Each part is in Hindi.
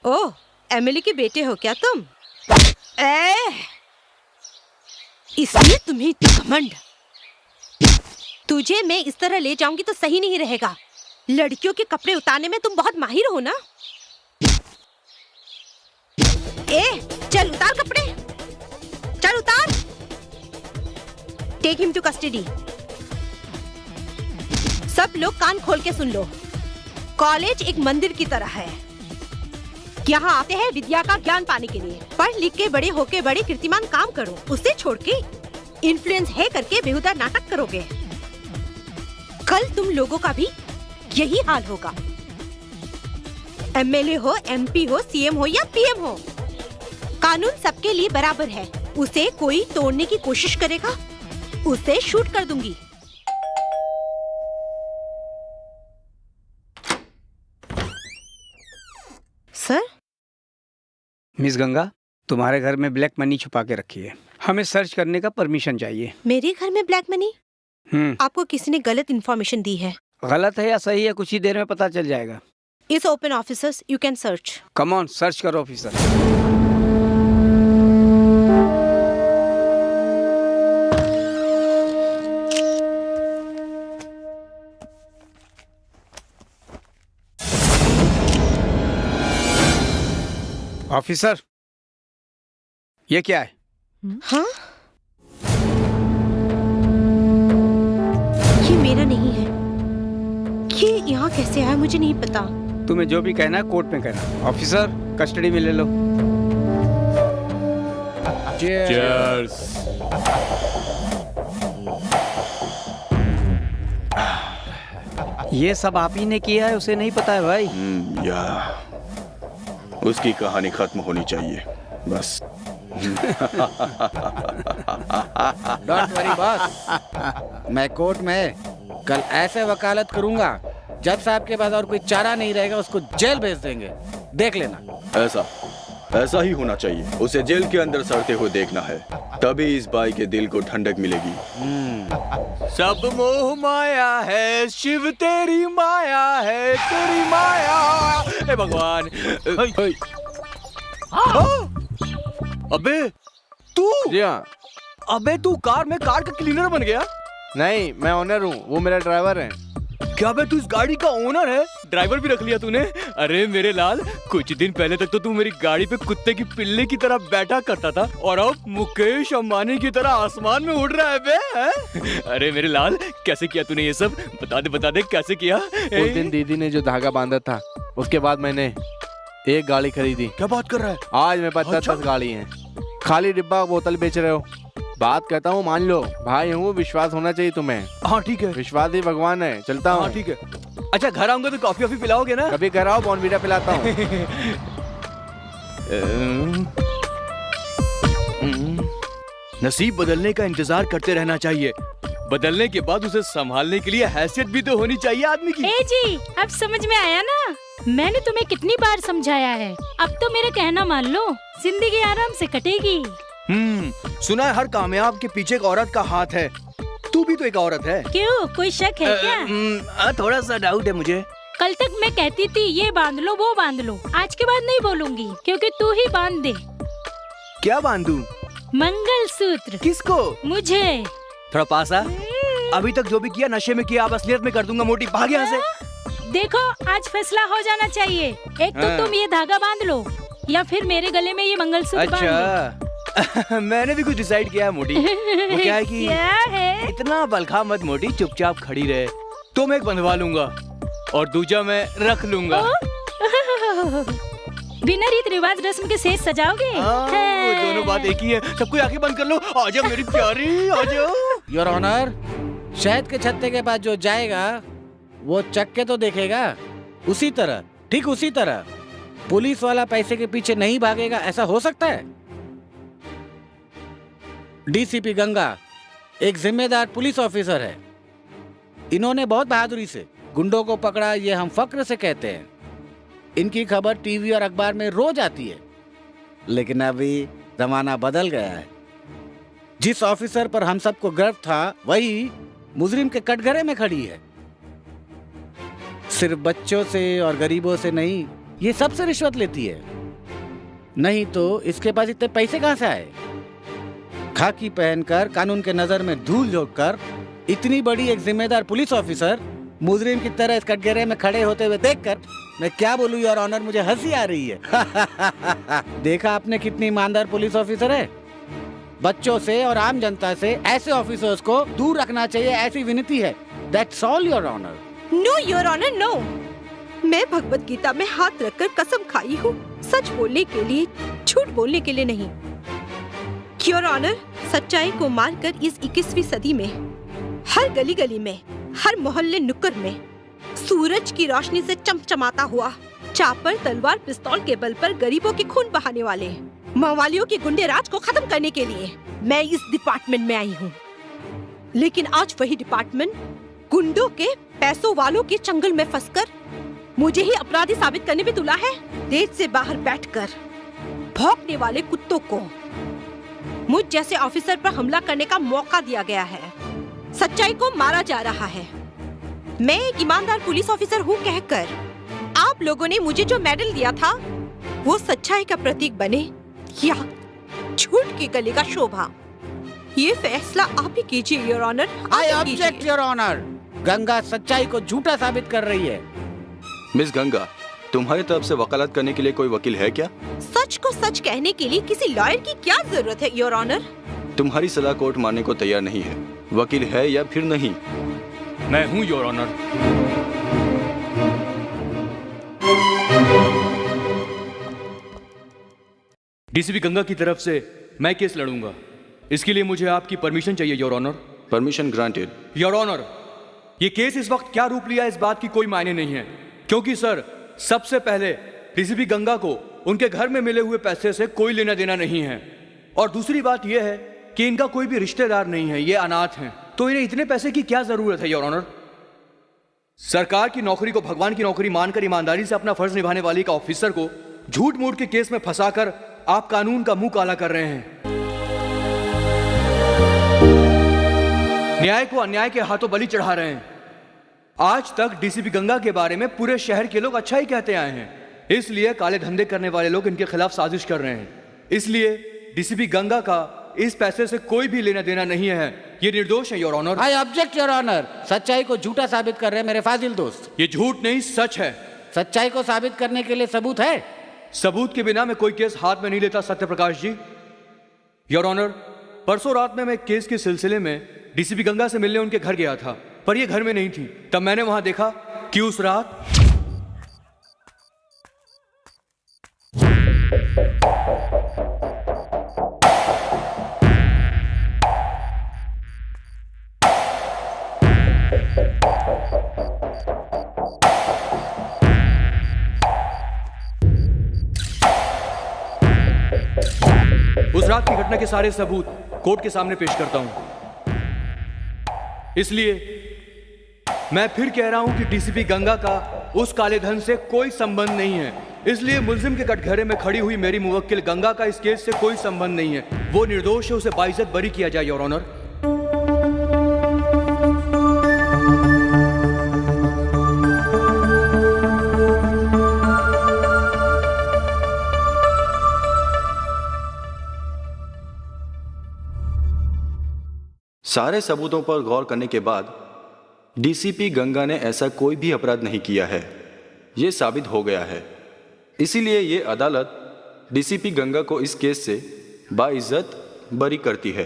ओह, एमिली के बेटे हो क्या तुम? इसलिए तुम्हें इतना घमंड। तुझे मैं इस तरह ले जाऊंगी तो सही नहीं रहेगा। लड़कियों के कपड़े उतारने में तुम बहुत माहिर हो ना? चल उतार कपड़े, चल उतार। Take him to custody. सब लोग कान खोल के सुन लो। कॉलेज एक मंदिर की तरह है। यहाँ आते हैं विद्या का ज्ञान पाने के लिए। पढ़ लिख के बड़े होके बड़े कीर्तिमान काम करो। उसे छोड़ के इन्फ्लुएंस है करके बेहुदा नाटक करोगे। कल तुम लोगों का भी यही हाल होगा। एमएलए हो, एमपी हो, सीएम हो या पीएम हो, कानून सबके लिए बराबर है। उसे कोई तोड़ने की कोशिश करेगा, उसे शूट कर दूंगी। सर? मिस गंगा, तुम्हारे घर में ब्लैक मनी छुपा के रखी है। हमें सर्च करने का परमिशन चाहिए। मेरे घर में ब्लैक मनी? आपको किसी ने गलत इन्फॉर्मेशन दी है। गलत है या सही है कुछ ही देर में पता चल जाएगा। It's open officers, you can search. Come on, search करो ऑफिसर। ऑफिसर, ये क्या है? हाँ? ये मेरा नहीं है। ये यहाँ कैसे आया मुझे नहीं पता। तुम्हें जो भी कहना है कोर्ट में कहना। ऑफिसर, कस्टडी में ले लो। Cheers. ये सब आप ही ने किया है, उसे नहीं पता है भाई। या उसकी कहानी खत्म होनी चाहिए बस। डोंट वरी बॉस, मैं कोर्ट में कल ऐसे वकालत करूंगा, जज साहब के पास और कोई चारा नहीं रहेगा, उसको जेल भेज देंगे। देख लेना। ऐसा ही होना चाहिए। उसे जेल के अंदर सड़ते हुए देखना है, तभी इस भाई के दिल को ठंडक मिलेगी। सब मोह माया है, शिव तेरी माया है, तेरी माया। हे भगवान। अबे तू? जी हाँ। अबे तू कार में कार का क्लीनर बन गया? नहीं, मैं ओनर हूँ, वो मेरा ड्राइवर है। क्या बे तू इस गाड़ी का ओनर है? ड्राइवर भी रख लिया तूने? अरे मेरे लाल, कुछ दिन पहले तक तो तू मेरी गाड़ी पे कुत्ते की पिल्ले की तरह बैठा करता था और अब मुकेश अंबानी की तरह आसमान में उड़ रहा है बे, हैं? अरे मेरे लाल, कैसे किया तूने ये सब? बता दे कैसे किया? उस दिन दीदी ने जो धागा बांधा था, उसके बाद मैंने एक गाड़ी खरीदी। क्या बात कर रहा है? आज मेरे पास 10 गाड़ी हैं। खाली डिब्बा बोतल बेच रहे हो? बात कहता हूँ मान लो, भाई हूँ, विश्वास होना चाहिए तुम्हें। हाँ ठीक है, विश्वास ही भगवान है। चलता हूँ। हाँ ठीक है। अच्छा घर आऊंगा तो कॉफी वॉफी पिलाओगे ना? कभी घर आओ, बॉर्नवीटा पिलाता हूँ। नसीब बदलने का इंतजार करते रहना चाहिए, बदलने के बाद उसे संभालने के लिए हैसियत भी तो होनी चाहिए आदमी की। ए जी, अब समझ में आया ना? मैंने तुम्हें कितनी बार समझाया है, अब तो मेरा कहना मान लो, जिंदगी आराम से कटेगी। सुना है हर कामयाब के पीछे एक औरत का हाथ है। तू भी तो एक औरत है। क्यों, कोई शक है क्या? थोड़ा सा डाउट है मुझे। कल तक मैं कहती थी ये बांध लो वो बांध लो, आज के बाद नहीं बोलूंगी, क्योंकि तू ही बांध दे। क्या बांधू? मंगलसूत्र। किसको? मुझे। थोड़ा पास आ। अभी तक जो भी किया नशे में किया, अब असलियत में कर दूंगा। मोटी भाग यहाँ से। देखो आज फैसला हो जाना चाहिए, एक तो तुम ये धागा बांध लो या फिर मेरे गले में ये मंगलसूत्र बांध लो। अच्छा मैंने भी कुछ डिसाइड किया है मोटी। वो क्या है कि क्या है? इतना बलखा मत मोटी, चुपचाप खड़ी रहे। तो मैं एक बंधवा लूंगा और दूजा मैं रख लूंगा। बिना रीत रिवाज रस्म के सेज सजाओगे? वो दोनों बात एक ही है। सबको आंखें बंद कर लो। आजा मेरी प्यारी, आजा। योर ऑनर, शहद के छत्ते के पास जो जाएगा वो चक्के तो देखेगा। उसी तरह, ठीक उसी तरह पुलिस वाला पैसे के पीछे नहीं भागेगा, ऐसा हो सकता है? डीसीपी गंगा एक जिम्मेदार पुलिस ऑफिसर है। इन्होंने बहुत बहादुरी से गुंडों को पकड़ा, ये हम फक्र से कहते हैं। इनकी खबर टीवी और अखबार में रोज आती है। लेकिन अभी जमाना बदल गया है। जिस ऑफिसर पर हम सबको गर्व था, वही मुजरिम के कटघरे में खड़ी है। सिर्फ बच्चों से और गरीबों से नहीं, ये सबसे रिश्वत लेती है। नहीं तो इसके पास इतने पैसे कहां से आए? खाकी पहनकर, कानून के नजर में धूल झोंककर इतनी बड़ी एक जिम्मेदार पुलिस ऑफिसर मुजरिम की तरह इस कटघरे में खड़े होते हुए देखकर मैं क्या बोलूं योर ऑनर, मुझे हंसी आ रही है। देखा आपने कितनी ईमानदार पुलिस ऑफिसर है। बच्चों से और आम जनता से ऐसे ऑफिसर्स को दूर रखना चाहिए, ऐसी विनती है। That's all your honour. No your honour, no. मैं भगवत गीता में हाथ रखकर कसम खाई हूँ, सच बोलने के लिए, झूठ बोलने के लिए नहीं। योर ऑनर, सच्चाई को मारकर इस 21वीं सदी में हर गली गली में, हर मोहल्ले नुक्कड़ में सूरज की रोशनी से चमचमाता हुआ, चापर, तलवार, पिस्तौल के बल पर गरीबों के खून बहाने वाले मवालियों के गुंडे राज को खत्म करने के लिए मैं इस डिपार्टमेंट में आई हूँ। लेकिन आज वही डिपार्टमेंट गुंडों के, पैसों वालों के चंगुल में फंसकर मुझे ही अपराधी साबित करने में तुला है। देश से बाहर बैठकर भौंकने वाले कुत्तों को मुझ जैसे ऑफिसर पर हमला करने का मौका दिया गया है। सच्चाई को मारा जा रहा है। मैं एक ईमानदार पुलिस ऑफिसर हूँ कहकर आप लोगों ने मुझे जो मेडल दिया था, वो सच्चाई का प्रतीक बने या झूठ की गले का शोभा, ये फैसला आप ही कीजिए your honour. I object your honour. Ganga सच्चाई को झूठा साबित कर रही है। मिस गंगा, तुम्हारी तरफ से वकालत करने के लिए कोई वकील है क्या? सच को सच कहने के लिए किसी लॉयर की क्या जरूरत है योर ऑनर? तुम्हारी सलाह कोर्ट मानने को तैयार नहीं है। वकील है या फिर नहीं? मैं हूँ योर ऑनर। डीसीपी गंगा की तरफ से मैं केस लड़ूंगा। इसके लिए मुझे आपकी परमिशन चाहिए your honour. Permission granted. Your honour, ये केस इस वक्त क्या रूप लिया इस बात की कोई मायने नहीं है, क्योंकि सर सबसे पहले डीसीपी गंगा को उनके घर में मिले हुए पैसे से कोई लेना देना नहीं है, और दूसरी बात यह है कि इनका कोई भी रिश्तेदार नहीं है, ये अनाथ हैं, तो इन्हें इतने पैसे की क्या जरूरत है योर ऑनर। सरकार की नौकरी को भगवान की नौकरी मानकर ईमानदारी से अपना फर्ज निभाने वाली एक ऑफिसर को झूठ मूठ के केस में फंसाकर आप कानून का मुंह काला कर रहे हैं। न्याय को अन्याय के हाथों बलि चढ़ा रहे हैं। आज तक डीसीपी गंगा के बारे में पूरे शहर के लोग अच्छा ही कहते आए हैं, इसलिए काले धंधे करने वाले लोग इनके खिलाफ साजिश कर रहे हैं। इसलिए डीसीपी गंगा का इस पैसे से कोई भी लेना देना नहीं है। ये निर्दोष है your honour. I object your honour. सच्चाई को झूठा साबित कर रहे हैं मेरे फाजिल दोस्त। ये झूठ नहीं, सच है। सच्चाई को साबित करने के लिए सबूत है? सबूत के बिना मैं कोई केस हाथ में नहीं लेता सत्यप्रकाश जी। योर ऑनर, परसों रात में मैं केस के सिलसिले में डीसीपी गंगा से मिलने उनके घर गया था, पर ये घर में नहीं थी। तब मैंने वहां देखा कि उस रात की घटना के सारे सबूत कोर्ट के सामने पेश करता हूं। इसलिए मैं फिर कह रहा हूं कि डीसीपी गंगा का उस काले धन से कोई संबंध नहीं है। इसलिए मुलजिम के कटघरे में खड़ी हुई मेरी मुवक्किल गंगा का इस केस से कोई संबंध नहीं है। वो निर्दोष है, उसे बाइज्जत बरी किया जाए योर ऑनर। सारे सबूतों पर गौर करने के बाद डीसीपी गंगा ने ऐसा कोई भी अपराध नहीं किया है, ये साबित हो गया है। इसीलिए ये अदालत डीसीपी गंगा को इस केस से बाइज्जत बरी करती है।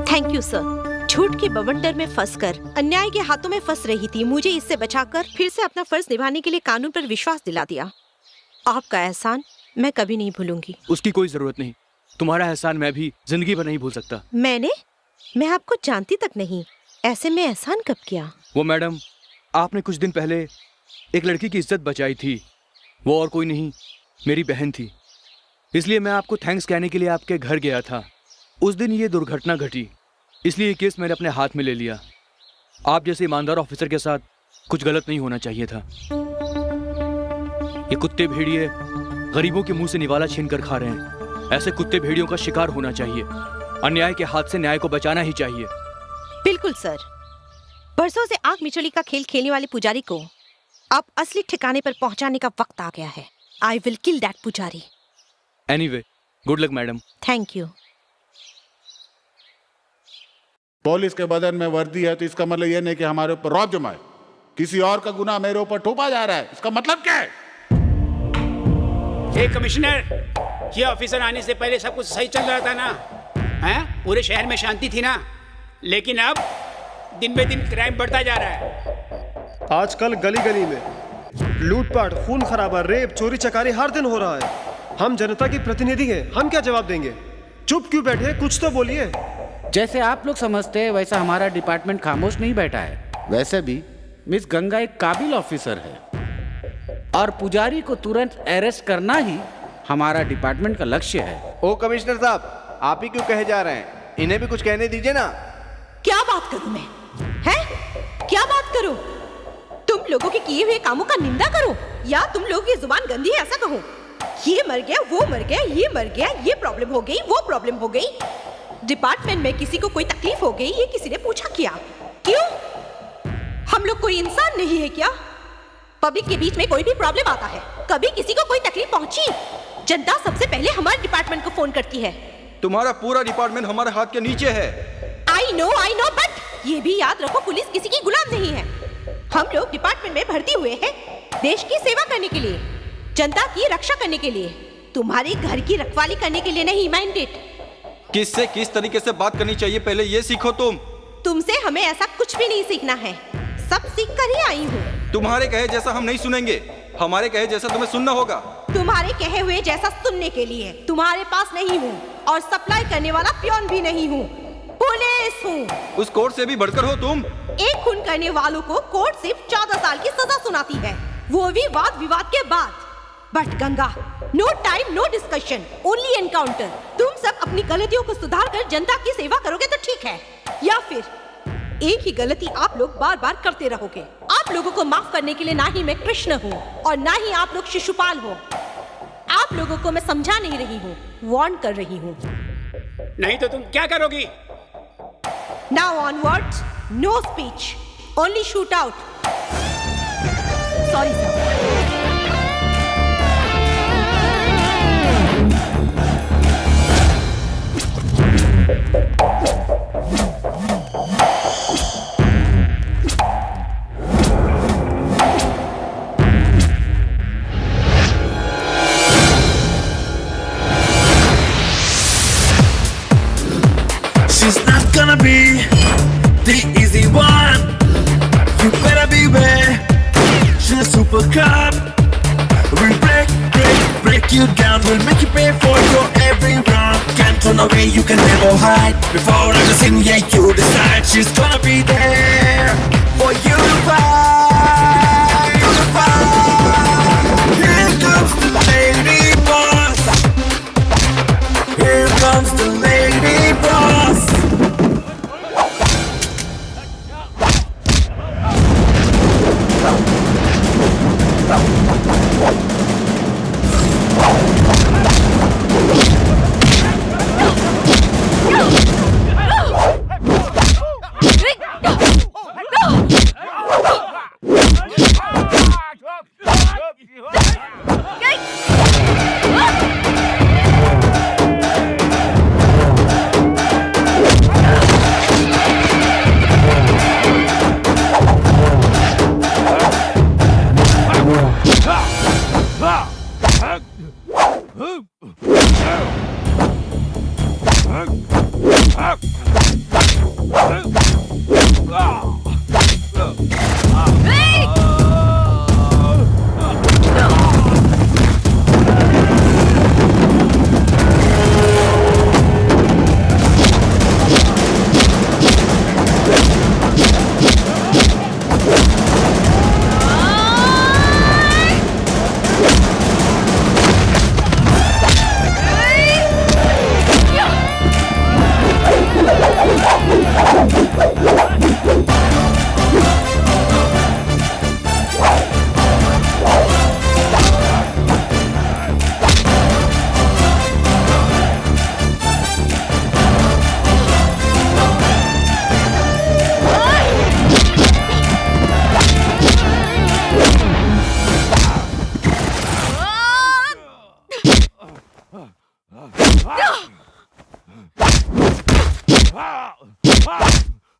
Thank you sir. झूठ के बवंडर में फंसकर अन्याय के हाथों में फंस रही थी, मुझे इससे बचाकर फिर से अपना फर्ज निभाने के लिए कानून पर विश्वास दिला दिया। आपका एहसान मैं कभी नहीं भूलूंगी। उसकी कोई जरूरत नहीं, तुम्हारा एहसान मैं भी जिंदगी भर नहीं भूल सकता। मैं आपको जानती तक नहीं, ऐसे में एहसान कब किया? वो मैडम, आपने कुछ दिन पहले एक लड़की की इज्जत बचाई थी। वो और कोई नहीं, मेरी बहन थी। इसलिए मैं आपको थैंक्स कहने के लिए आपके घर गया था। उस दिन ये दुर्घटना घटी, इसलिए ये केस मैंने अपने हाथ में ले लिया। आप जैसे ईमानदार ऑफिसर के साथ कुछ गलत नहीं होना चाहिए था। ये कुत्ते भेड़िए गरीबों के मुंह से निवाला छीन कर खा रहे हैं। ऐसे कुत्ते भेड़ियों का शिकार होना चाहिए। अन्याय के हाथ से न्याय को बचाना ही चाहिए। बिल्कुल सर। बरसों से आग मिचोली का खेल खेलने वाले पुजारी को अब असली ठिकाने पर पहुंचाने का वक्त आ गया है। आई विल किल दैट पुजारी। Anyway, good luck madam. Thank you. Police के बदन में वर्दी है तो इसका मतलब यह नहीं कि हमारे ऊपर रौब जमाए। किसी और का गुनाह मेरे ऊपर थोपा जा रहा है, इसका मतलब क्या है? कमिश्नर, ये ऑफिसर आने से पहले सब कुछ सही चल रहा था ना? हैं? पूरे शहर में शांति थी ना? लेकिन अब दिन बे दिन क्राइम बढ़ता जा रहा है। आजकल गली गली में लूटपाट, खून खराबा, रेप, चोरी चकारी हर दिन हो रहा है। हम जनता की प्रतिनिधि हैं, हम क्या जवाब देंगे? चुप क्यों बैठे, कुछ तो बोलिए। जैसे आप लोग समझते हैं वैसा हमारा डिपार्टमेंट खामोश नहीं बैठा है। वैसे भी मिस गंगा एक काबिल ऑफिसर है और पुजारी को तुरंत अरेस्ट करना ही हमारा डिपार्टमेंट का लक्ष्य है। ओ कमिश्नर साहब, आप ही क्यों कहे जा रहे हैं? इन्हें भी कुछ कहने दीजिए ना। क्या बात करूं मैं? हैं? क्या बात करूं? तुम लोगों के किए हुए कामों का निंदा करूं या तुम लोगों की जुबान गंदी है ऐसा कहूं? ये मर गया, वो मर गया, ये मर गया, ये प्रॉब्लम हो गई, वो प्रॉब्लम हो गई। डिपार्टमेंट में किसी को कोई तकलीफ हो गई, ये किसी ने पूछा क्या? क्यों? हम लोग कोई इंसान नहीं है क्या? पब्लिक के बीच में कोई भी प्रॉब्लम आता है, कभी किसी को कोई तकलीफ पहुंची, जनता सबसे पहले हमारे डिपार्टमेंट को फोन करती है। तुम्हारा पूरा डिपार्टमेंट हमारे हाथ के नीचे है। आई नो, बट ये भी याद रखो, पुलिस किसी की गुलाम नहीं है। हम लोग डिपार्टमेंट में भर्ती हुए हैं देश की सेवा करने के लिए, जनता की रक्षा करने के लिए, तुम्हारे घर की रखवाली करने के लिए नहीं। माइंडेड। किससे किस तरीके से बात करनी चाहिए पहले ये सीखो। तुमसे हमें ऐसा कुछ भी नहीं सीखना है, सब सीख कर ही आई हूँ। तुम्हारे कहे जैसा हम नहीं सुनेंगे, हमारे कहे जैसा तुम्हें सुनना होगा। तुम्हारे कहे हुए जैसा सुनने के लिए तुम्हारे पास नहीं हूँ और सप्लाई करने वाला पियोन भी नहीं हूँ, पुलिस हूँ। उस कोर्ट से भी बढ़कर हो तुम। एक खून करने वालों को कोर्ट सिर्फ 14 साल की सजा सुनाती है, वो भी वाद विवाद के बाद। But Ganga, no time, no discussion, only encounter. तुम सब अपनी गलतियों को सुधार कर जनता की सेवा करोगे तो ठीक है, या फिर एक ही गलती आप लोग बार बार करते रहोगे। आप लोगों को माफ करने के लिए ना ही मैं कृष्ण हूँ और ना ही आप लोग शिशुपाल हो। आप लोगों को मैं समझा नहीं रही हूँ, वार्न कर रही हूँ। नहीं तो तुम क्या करोगी? Now onwards, no speech, only shoot out. Sorry sir. uppercut. We'll break you down. We'll make you pay for your every wrong. Can't run away, you can never hide. Before everything, yeah, you decide. She's gonna be there for you to fight. Here comes the lady boss. Here comes the lady boss.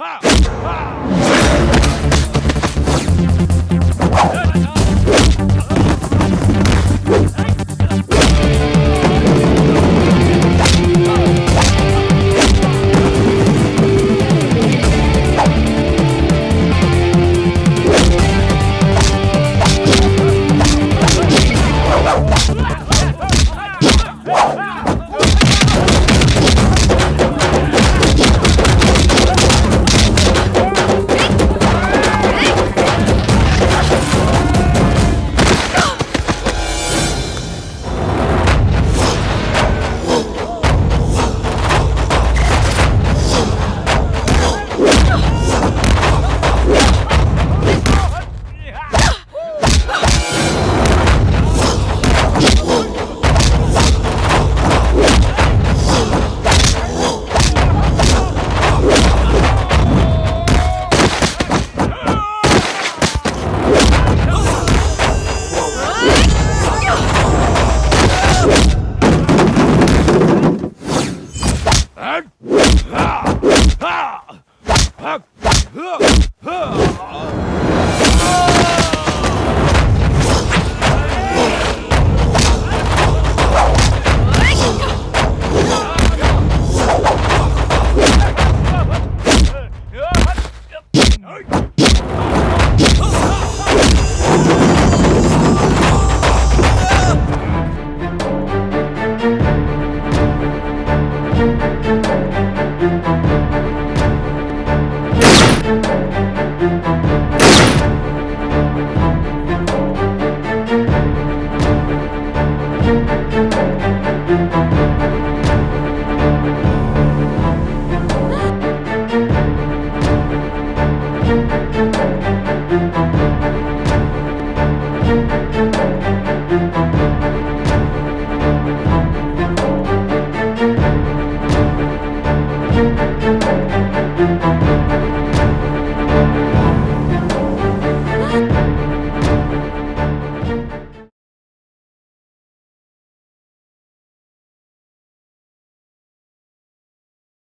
Ah!